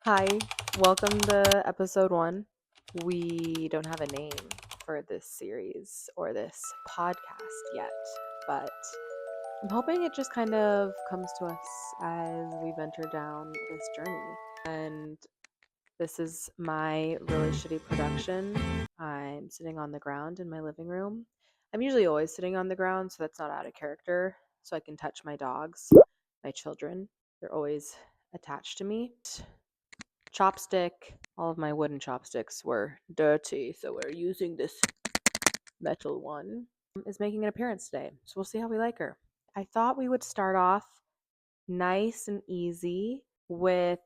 Hi, welcome to episode 1. We don't have a name for this series or this podcast yet, but I'm hoping it just kind of comes to us as we venture down this journey. And this is my really shitty production. I'm sitting on the ground in my living room. I'm usually always sitting on the ground, so that's not out of character, so I can touch my dogs, my children. They're always attached to me. Chopstick. All of my wooden chopsticks were dirty, so we're using this metal one. Is making an appearance today, so we'll see how we like her. I thought we would start off nice and easy with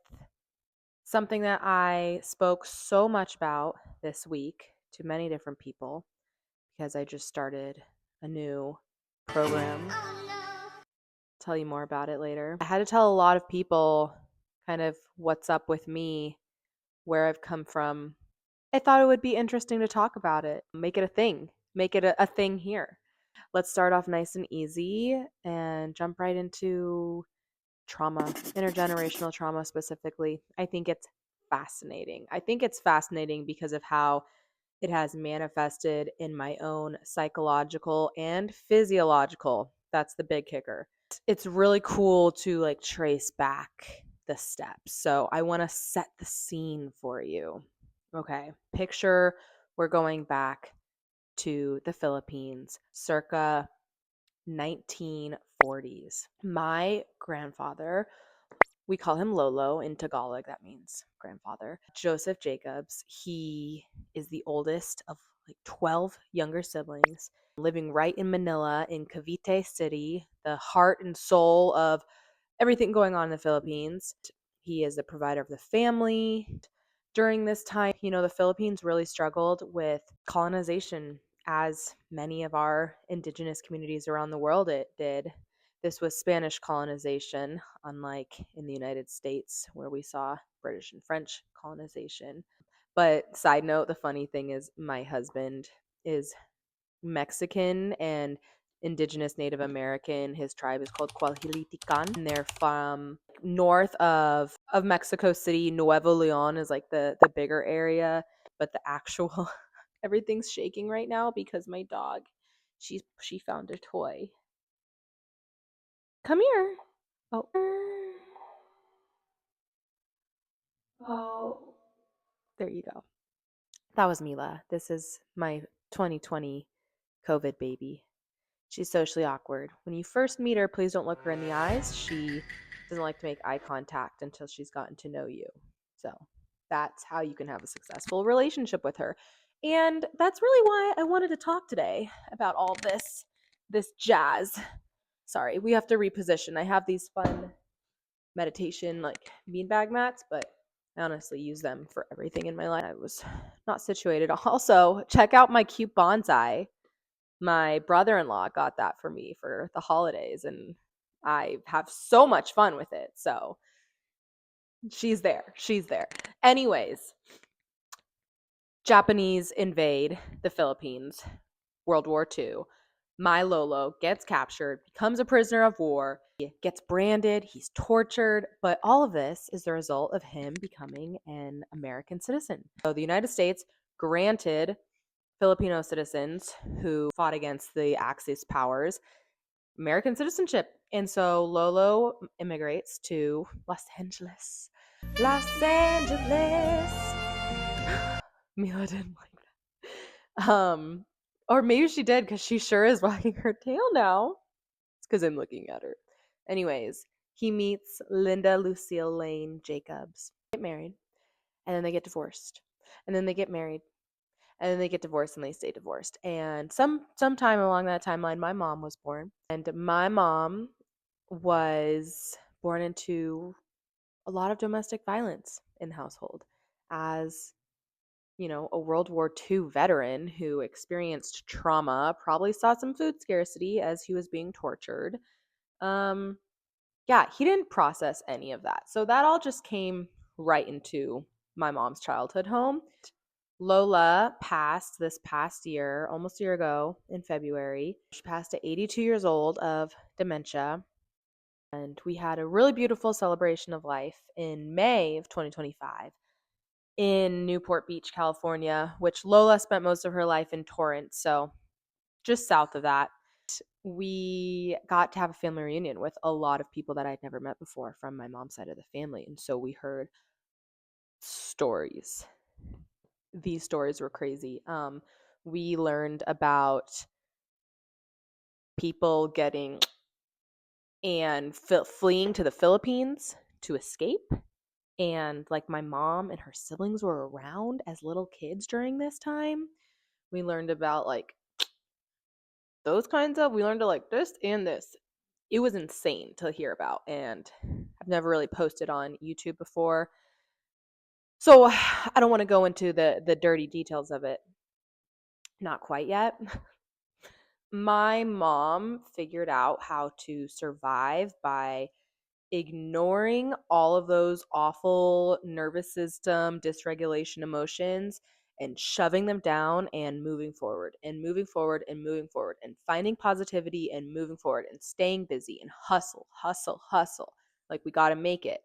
something that I spoke so much about this week to many different people because I just started a new program. Tell you more about it later. I had to tell a lot of people kind of what's up with me, where I've come from. I thought it would be interesting to talk about it, make it a thing, make it a thing here. Let's start off nice and easy and jump right into trauma, intergenerational trauma specifically. I think it's fascinating. I think it's fascinating because of how it has manifested in my own psychological and physiological. That's the big kicker. It's really cool to trace back the steps. So I want to set the scene for you. Okay, picture we're going back to the Philippines circa 1940s. My grandfather, we call him Lolo in Tagalog, that means grandfather, Joseph Jacobs. He is the oldest of 12 younger siblings, living right in Manila in Cavite City, the heart and soul of everything going on in the Philippines. He is the provider of the family. During this time, the Philippines really struggled with colonization, as many of our indigenous communities around the world it did. This was Spanish colonization, unlike in the United States where we saw British and French colonization. But side note, the funny thing is my husband is Mexican and indigenous Native American. His tribe is called Cualhilitican, and they're from north of Mexico City. Nuevo Leon is the bigger area, but the actual everything's shaking right now because my dog, she found a toy. Come here. Oh. Oh. There you go. That was Mila. This is my 2020 COVID baby. She's socially awkward. When you first meet her, please don't look her in the eyes. She doesn't like to make eye contact until she's gotten to know you. So that's how you can have a successful relationship with her. And that's really why I wanted to talk today about all this jazz. Sorry, we have to reposition. I have these fun meditation beanbag mats, but I honestly use them for everything in my life. I was not situated. Also, check out my cute bonsai. My brother-in-law got that for me for the holidays, and I have so much fun with it. So she's there. Anyways, Japanese invade the Philippines, World War II. My Lolo gets captured, becomes a prisoner of war, gets branded, he's tortured, but all of this is the result of him becoming an American citizen. So the United States granted Filipino citizens who fought against the Axis powers American citizenship. And so Lolo immigrates to Los Angeles. Los Angeles. Mila didn't like that. Or maybe she did because she sure is wagging her tail now. It's because I'm looking at her. Anyways, he meets Linda Lucille Lane Jacobs. They get married, and then they get divorced, and then they get married, and then they get divorced, and they stay divorced. And sometime along that timeline, my mom was born, and my mom was born into a lot of domestic violence in the household. As a World War II veteran who experienced trauma, probably saw some food scarcity as he was being tortured. Yeah, he didn't process any of that. So that all just came right into my mom's childhood home. Lola passed this past year, almost a year ago in February. She passed at 82 years old of dementia. And we had a really beautiful celebration of life in May of 2025 in Newport Beach, California, which Lola spent most of her life in Torrance, so just south of that. We got to have a family reunion with a lot of people that I'd never met before from my mom's side of the family. And so we heard stories. These stories were crazy. We learned about people getting and fleeing to the Philippines to escape. And like my mom and her siblings were around as little kids during this time. We learned about like those kinds of, we learned to like this and this. It was insane to hear about. And I've never really posted on YouTube before. So I don't want to go into the dirty details of it. Not quite yet. My mom figured out how to survive by ignoring all of those awful nervous system dysregulation emotions and shoving them down and moving forward and moving forward and moving forward and finding positivity and moving forward and staying busy and hustle, hustle, hustle. Like we got to make it.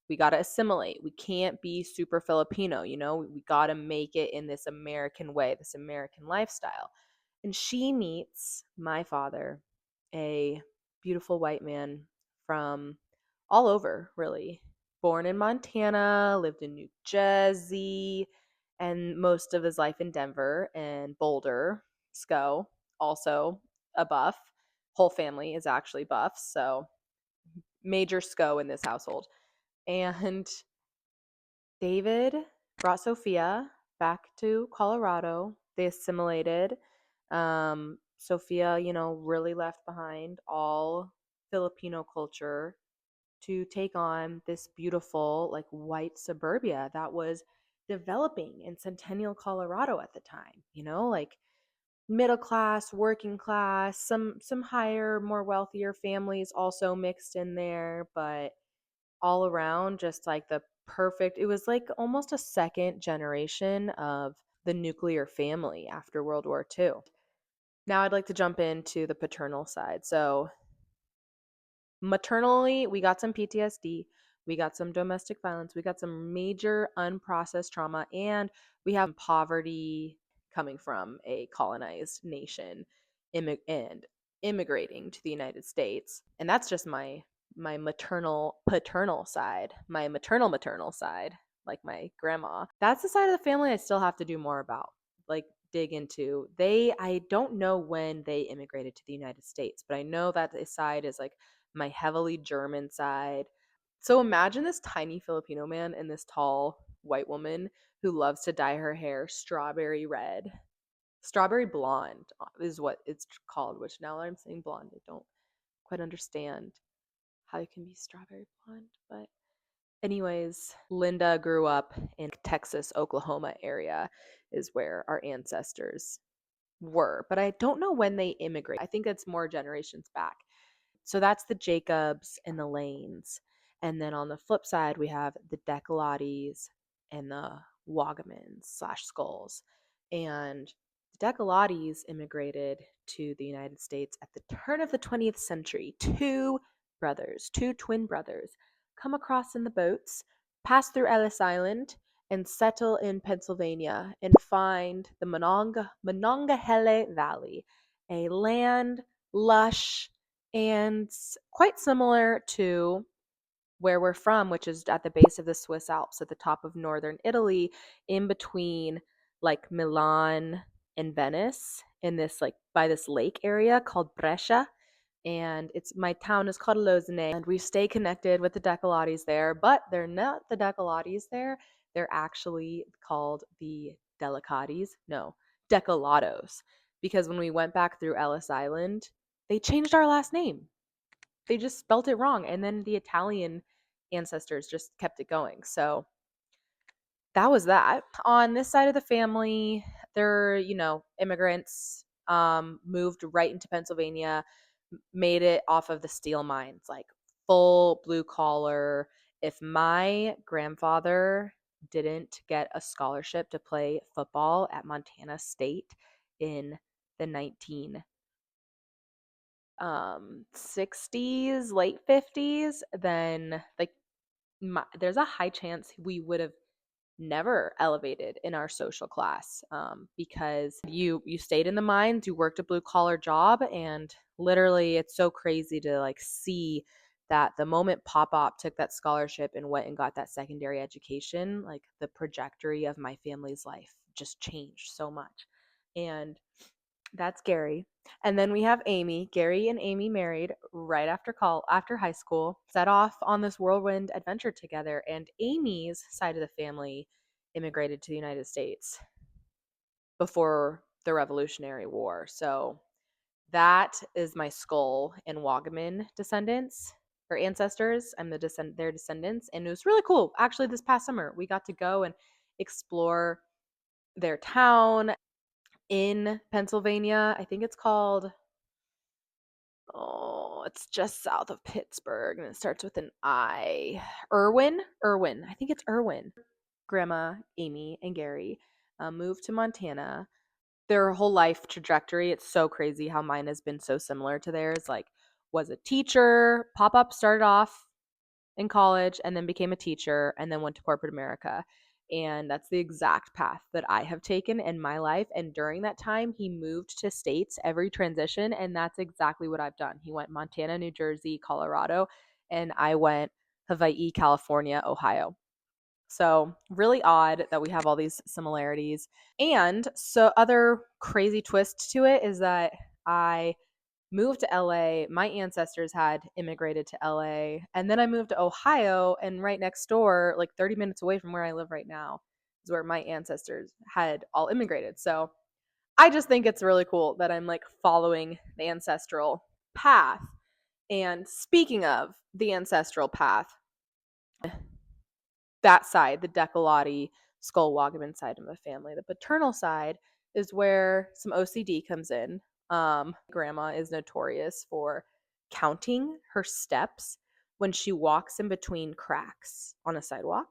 We got to assimilate. We can't be super Filipino, you know? We got to make it in this American way, this American lifestyle. And she meets my father, a beautiful white man from all over, really. Born in Montana, lived in New Jersey, and most of his life in Denver and Boulder. Sco, also a buff. Whole family is actually buffs, so major Sco in this household. And David brought Sophia back to Colorado. They assimilated. Sophia, really left behind all Filipino culture to take on this beautiful, like, white suburbia that was developing in Centennial, Colorado at the time, like middle class, working class, some higher, more wealthier families also mixed in there, but all around just like the perfect, it was like almost a second generation of the nuclear family after World War II. Now I'd like to jump into the paternal side. So maternally, we got some PTSD, we got some domestic violence, we got some major unprocessed trauma, and we have poverty coming from a colonized nation and immigrating to the United States. And that's just my maternal paternal side, my maternal side, like my grandma. That's the side of the family I still have to do more about. Like dig into. I don't know when they immigrated to the United States, but I know that the side is like my heavily German side. So imagine this tiny Filipino man and this tall white woman who loves to dye her hair strawberry red. Strawberry blonde is what it's called, which now that I'm saying blonde, I don't quite understand how you can be strawberry blonde. But anyways, Linda grew up in Texas, Oklahoma area is where our ancestors were. But I don't know when they immigrated. I think it's more generations back. So that's the Jacobs and the Lanes. And then on the flip side, we have the Decolatis and the Wagamans slash Skulls. And the Decolatis immigrated to the United States at the turn of the 20th century. Two twin brothers, come across in the boats, pass through Ellis Island, and settle in Pennsylvania and find the Monongahela Valley, a land lush and quite similar to where we're from, which is at the base of the Swiss Alps at the top of northern Italy, in between like Milan and Venice, in this like by this lake area called Brescia. And it's my town is called Lozane, and we stay connected with the Decolatis there, but they're not the Decolatis there. They're actually called the Delicatis. No, Decolatos. Because when we went back through Ellis Island, they changed our last name. They just spelt it wrong. And then the Italian ancestors just kept it going. So that was that. On this side of the family, they're, immigrants, moved right into Pennsylvania, made it off of the steel mines, like full blue collar. If my grandfather didn't get a scholarship to play football at Montana State in the 60s, late 50s, then like there's a high chance we would have never elevated in our social class, because you stayed in the mines, you worked a blue collar job, and literally it's so crazy to like see that the moment Pop took that scholarship and went and got that secondary education, like the trajectory of my family's life just changed so much. And that's Gary. And then we have Amy. Gary and Amy married right after high school, set off on this whirlwind adventure together, and Amy's side of the family immigrated to the United States before the Revolutionary War. So that is my Skull and Wagaman descendants or ancestors. I'm their descendants, and it was really cool. Actually, this past summer we got to go and explore their town in Pennsylvania. I think it's called, oh, it's just south of Pittsburgh and it starts with an I. Irwin. I think it's Irwin. Grandma, Amy, and Gary moved to Montana. Their whole life trajectory, it's so crazy how mine has been so similar to theirs. Like, was a teacher, Pop started off in college and then became a teacher and then went to corporate America. And that's the exact path that I have taken in my life. And during that time, he moved to states every transition. And that's exactly what I've done. He went Montana, New Jersey, Colorado, and I went Hawaii, California, Ohio. So, really odd that we have all these similarities. And so, other crazy twist to it is that I moved to LA. My ancestors had immigrated to LA. And then I moved to Ohio, and right next door, like 30 minutes away from where I live right now, is where my ancestors had all immigrated. So I just think it's really cool that I'm like following the ancestral path. And speaking of the ancestral path, that side, the Decolati Skull Wagaman side of the family, the paternal side is where some OCD comes in. Grandma is notorious for counting her steps when she walks in between cracks on a sidewalk,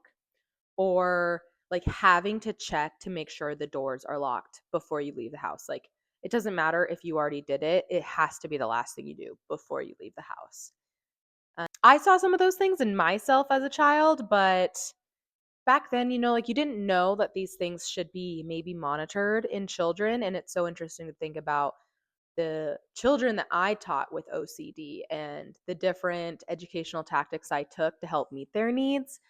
or like having to check to make sure the doors are locked before you leave the house. Like, it doesn't matter if you already did it, it has to be the last thing you do before you leave the house. I saw some of those things in myself as a child, but back then, like you didn't know that these things should be maybe monitored in children. And it's so interesting to think about the children that I taught with OCD and the different educational tactics I took to help meet their needs.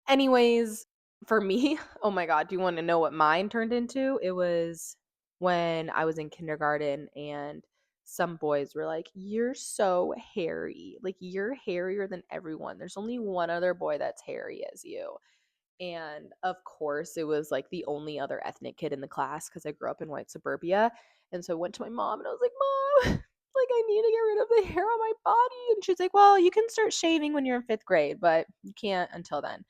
Anyways, for me, oh my God, do you want to know what mine turned into? It was when I was in kindergarten and some boys were like, "You're so hairy. Like, you're hairier than everyone. There's only one other boy that's hairy as you." And of course, it was like the only other ethnic kid in the class because I grew up in white suburbia. And so I went to my mom and I was like, "Mom, like I need to get rid of the hair on my body." And she's like, "Well, you can start shaving when you're in 5th grade, but you can't until then."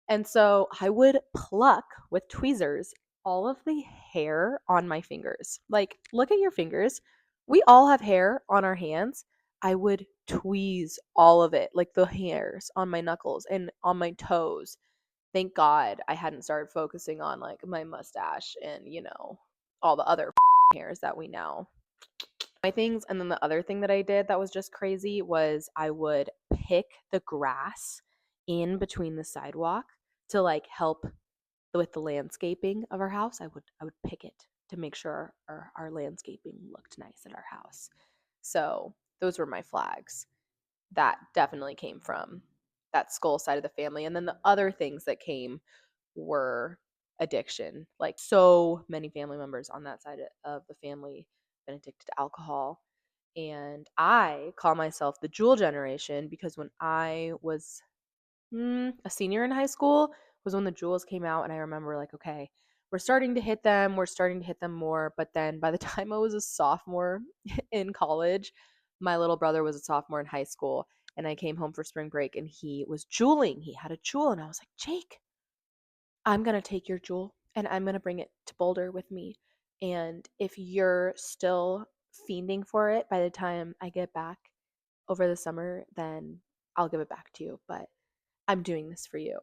And so I would pluck with tweezers all of the hair on my fingers. Like, look at your fingers. We all have hair on our hands. I would tweeze all of it, like the hairs on my knuckles and on my toes. Thank God I hadn't started focusing on like my mustache and, all the other hairs that we now my things. And then the other thing that I did that was just crazy was I would pick the grass in between the sidewalk to like help with the landscaping of our house. I would pick it to make sure our landscaping looked nice at our house. So those were my flags. That definitely came from that skull side of the family. And then the other things that came were addiction. Like, so many family members on that side of the family been addicted to alcohol. And I call myself the Jewel generation because when I was a senior in high school was when the Jewels came out. And I remember like, okay, we're starting to hit them. We're starting to hit them more. But then by the time I was a sophomore in college, my little brother was a sophomore in high school. And I came home for spring break and he was jeweling. He had a jewel. And I was like, "Jake, I'm going to take your jewel and I'm going to bring it to Boulder with me. And if you're still fiending for it by the time I get back over the summer, then I'll give it back to you. But I'm doing this for you."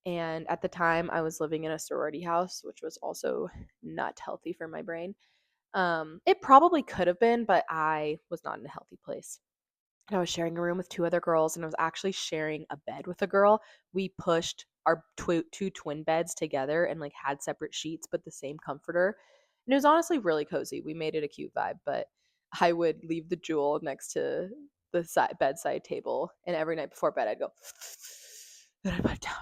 And at the time, I was living in a sorority house, which was also not healthy for my brain. It probably could have been, but I was not in a healthy place. And I was sharing a room with two other girls, and I was actually sharing a bed with a girl. We pushed our two twin beds together and like had separate sheets, but the same comforter. And it was honestly really cozy. We made it a cute vibe, but I would leave the jewel next to the bedside table, and every night before bed, I'd go, then I put it down.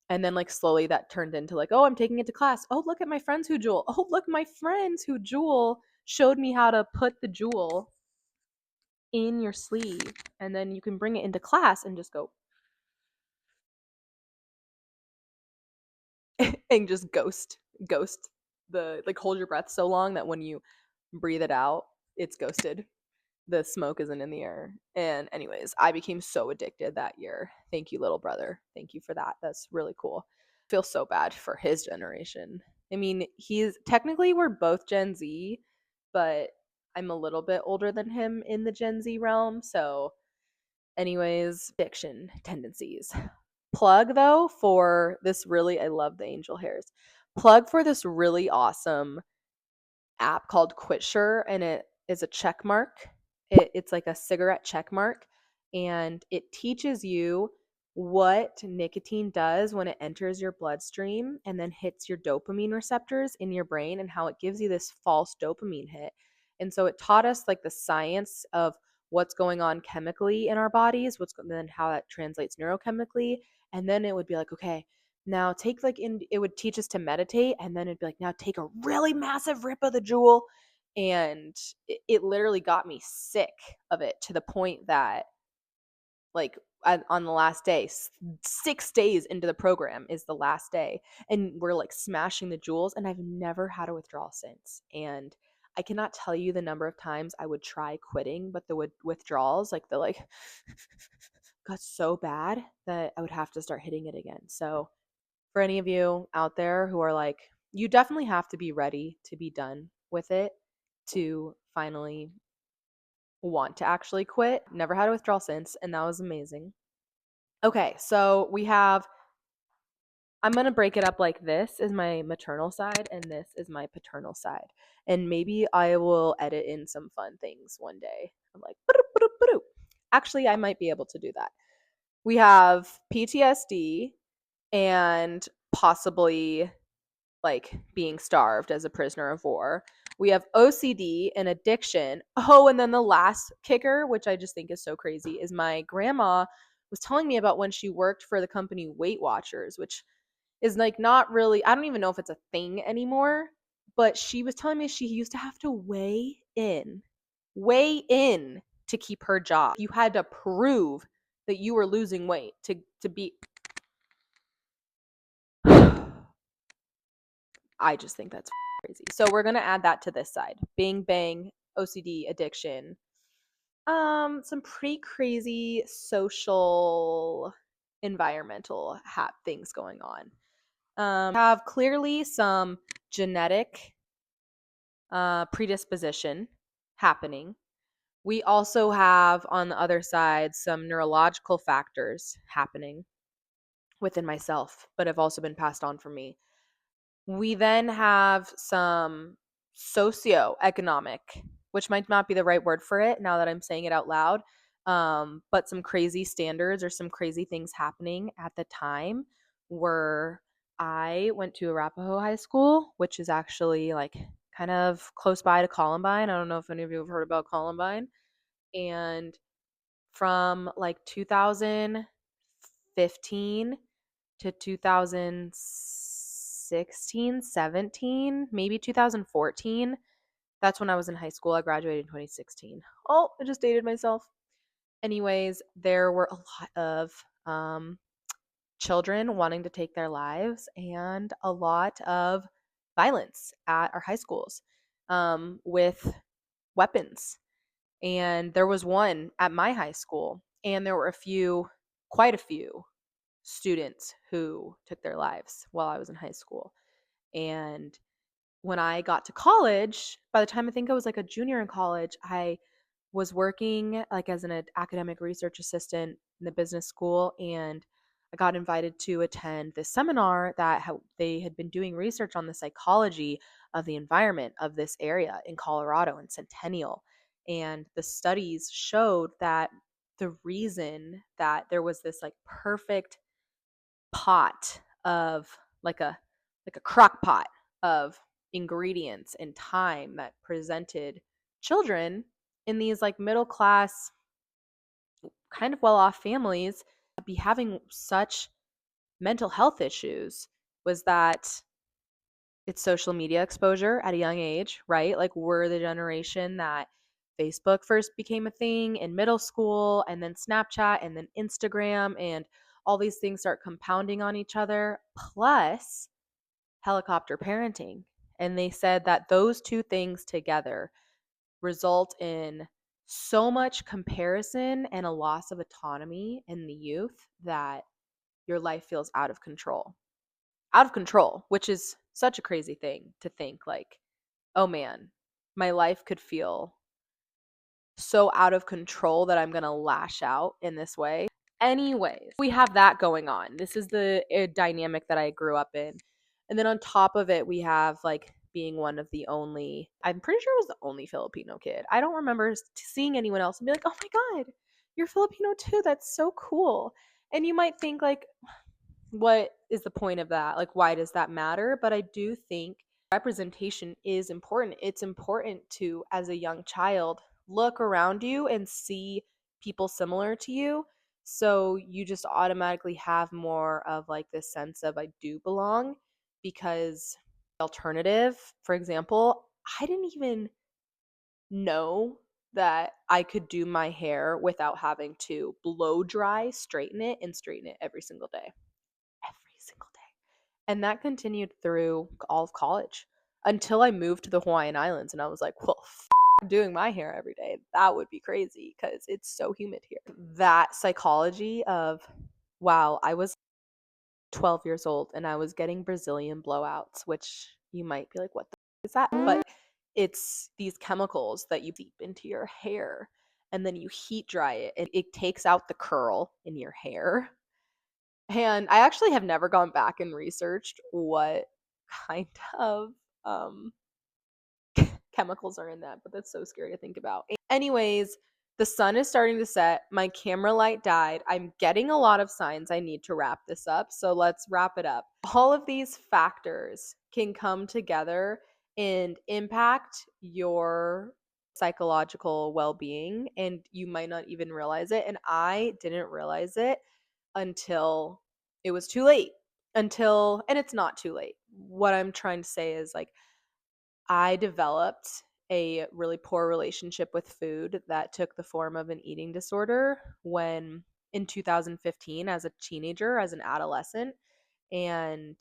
And then like slowly that turned into like, oh, I'm taking it to class. Oh, look at my friends who jewel. Oh, look, my friends who jewel showed me how to put the jewel in your sleeve, and then you can bring it into class and just go and just ghost the like hold your breath so long that when you breathe it out, it's ghosted. The smoke isn't in the air. And anyways, I became so addicted that year. Thank you, little brother. Thank you for that. That's really cool. I feel so bad for his generation. I mean, he's technically we're both Gen Z, but I'm a little bit older than him in the Gen Z realm. So, anyways, addiction tendencies. Plug though for this really, I love the angel hairs. Plug for this really awesome app called Quitsure, and it is a check mark. It's like a cigarette check mark, and it teaches you what nicotine does when it enters your bloodstream and then hits your dopamine receptors in your brain, and how it gives you this false dopamine hit. And so it taught us like the science of what's going on chemically in our bodies, then how that translates neurochemically, and then it would be like, okay, now take like in it would teach us to meditate, and then it'd be like, now take a really massive rip of the jewel. And it literally got me sick of it to the point that like on the last day, 6 days into the program is the last day, and we're like smashing the jewels, and I've never had a withdrawal since. And I cannot tell you the number of times I would try quitting, but the withdrawals, like the like got so bad that I would have to start hitting it again. So for any of you out there who are like, you definitely have to be ready to be done with it to finally want to actually quit. Never had a withdrawal since, and that was amazing. Okay, so I'm going to break it up like this is my maternal side and this is my paternal side. And maybe I will edit in some fun things one day. I'm like, actually, I might be able to do that. We have PTSD and possibly like being starved as a prisoner of war. We have OCD and addiction. Oh, and then the last kicker, which I just think is so crazy, is my grandma was telling me about when she worked for the company Weight Watchers, which is like not really, I don't even know if it's a thing anymore, but she was telling me she used to have to weigh in to keep her job. You had to prove that you were losing weight to be I just think that's crazy. So we're gonna add that to this side. Bing bang, OCD, addiction. Some pretty crazy social environmental things going on. Have clearly some genetic predisposition happening. We also have on the other side some neurological factors happening within myself, but have also been passed on from me. We then have some socioeconomic, which might not be the right word for it now that I'm saying it out loud, but some crazy standards or some crazy things happening at the time were I went to Arapahoe High School, which is actually like kind of close by to Columbine. I don't know if any of you have heard about Columbine. And from like 2015 to 2016, 17, maybe 2014. That's when I was in high school. I graduated in 2016. Oh, I just dated myself. Anyways, there were a lot of children wanting to take their lives and a lot of violence at our high schools with weapons. And there was one at my high school, and there were quite a few students who took their lives while I was in high school. And when I got to college, by the time I think I was like a junior in college, I was working like as an academic research assistant in the business school, and I got invited to attend this seminar that they had been doing research on the psychology of the environment of this area in Colorado in Centennial. And the studies showed that the reason that there was this like perfect pot of like a crock pot of ingredients and time that presented children in these like middle class kind of well off families be having such mental health issues was that it's social media exposure at a young age, right? Like we're the generation that Facebook first became a thing in middle school, and then Snapchat, and then Instagram, and all these things start compounding on each other, plus helicopter parenting. And they said that those two things together result in so much comparison and a loss of autonomy in the youth that your life feels out of control. Out of control, which is such a crazy thing to think like, oh man, my life could feel so out of control that I'm going to lash out in this way. Anyways, we have that going on. This is the dynamic that I grew up in. And then on top of it, we have like being one of the only, I'm pretty sure I was the only Filipino kid. I don't remember seeing anyone else and be like, oh my God, you're Filipino too. That's so cool. And you might think like, what is the point of that? Like, why does that matter? But I do think representation is important. It's important to, as a young child, look around you and see people similar to you. So you just automatically have more of like this sense of I do belong because alternative, for example, I didn't even know that I could do my hair without having to blow dry, and straighten it every single day. Every single day. And that continued through all of college until I moved to the Hawaiian Islands. And I was like, well, I'm doing my hair every day. That would be crazy because it's so humid here. That psychology of, wow, I was 12 years old and I was getting Brazilian blowouts, which you might be like, what the is that? But it's these chemicals that you deep into your hair and then you heat dry it and it takes out the curl in your hair. And I actually have never gone back and researched what kind of um, chemicals are in that, but that's so scary to think about. Anyways, the sun is starting to set. My camera light died. I'm getting a lot of signs I need to wrap this up. So let's wrap it up. All of these factors can come together and impact your psychological well being, and you might not even realize it. And I didn't realize it until it was too late. And it's not too late. What I'm trying to say is like, I developed a really poor relationship with food that took the form of an eating disorder when in 2015 as a teenager, as an adolescent. And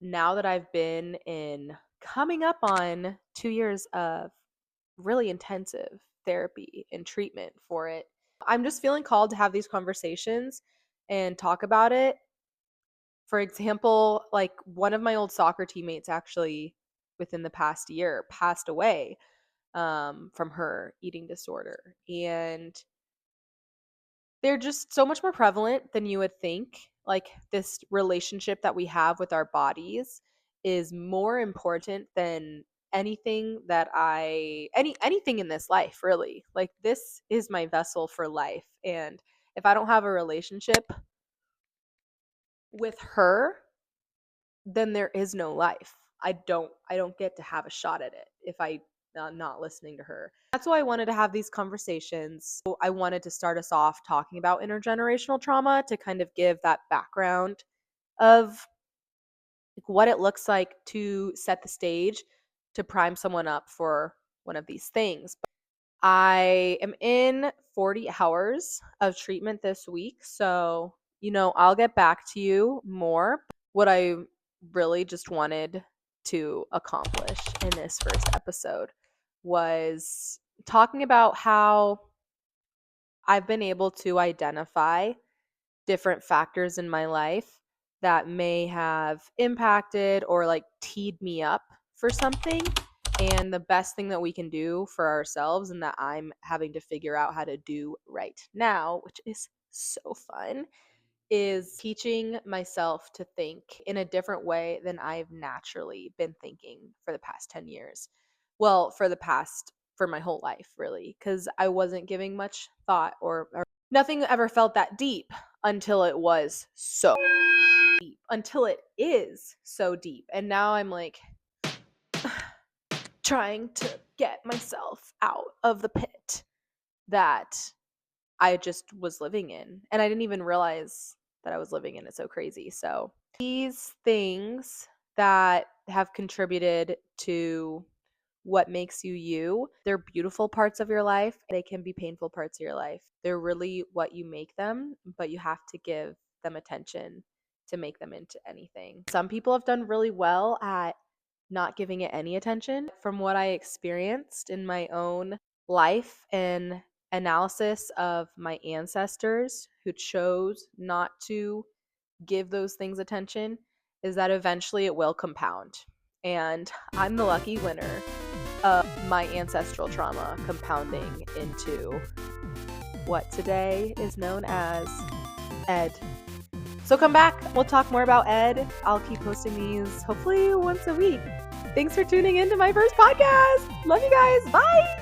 now that I've been in coming up on 2 years of really intensive therapy and treatment for it, I'm just feeling called to have these conversations and talk about it. For example, like one of my old soccer teammates actually within the past year passed away from her eating disorder. And they're just so much more prevalent than you would think. Like this relationship that we have with our bodies is more important than anything in this life, really. Like this is my vessel for life. And if I don't have a relationship with her, then there is no life. I don't get to have a shot at it if I'm not listening to her. That's why I wanted to have these conversations. So I wanted to start us off talking about intergenerational trauma to kind of give that background of like, what it looks like to set the stage to prime someone up for one of these things. I am in 40 hours of treatment this week, so I'll get back to you more. What I really just wanted to accomplish in this first episode was talking about how I've been able to identify different factors in my life that may have impacted or like teed me up for something. And the best thing that we can do for ourselves, and that I'm having to figure out how to do right now, which is so fun, is teaching myself to think in a different way than I've naturally been thinking for the past 10 years. Well, for my whole life, really, because I wasn't giving much thought or nothing ever felt that deep until it was so deep, until it is so deep. And now I'm like trying to get myself out of the pit that I just was living in. And I didn't even realize that I was living in it. So crazy. So these things that have contributed to what makes you you, they're beautiful parts of your life. They can be painful parts of your life. They're really what you make them, but you have to give them attention to make them into anything. Some people have done really well at not giving it any attention. From what I experienced in my own life and analysis of my ancestors who chose not to give those things attention, is that eventually it will compound. And I'm the lucky winner of my ancestral trauma compounding into what today is known as Ed. So come back. We'll talk more about Ed. I'll keep posting these hopefully once a week. Thanks for tuning in to my first podcast. Love you guys. Bye.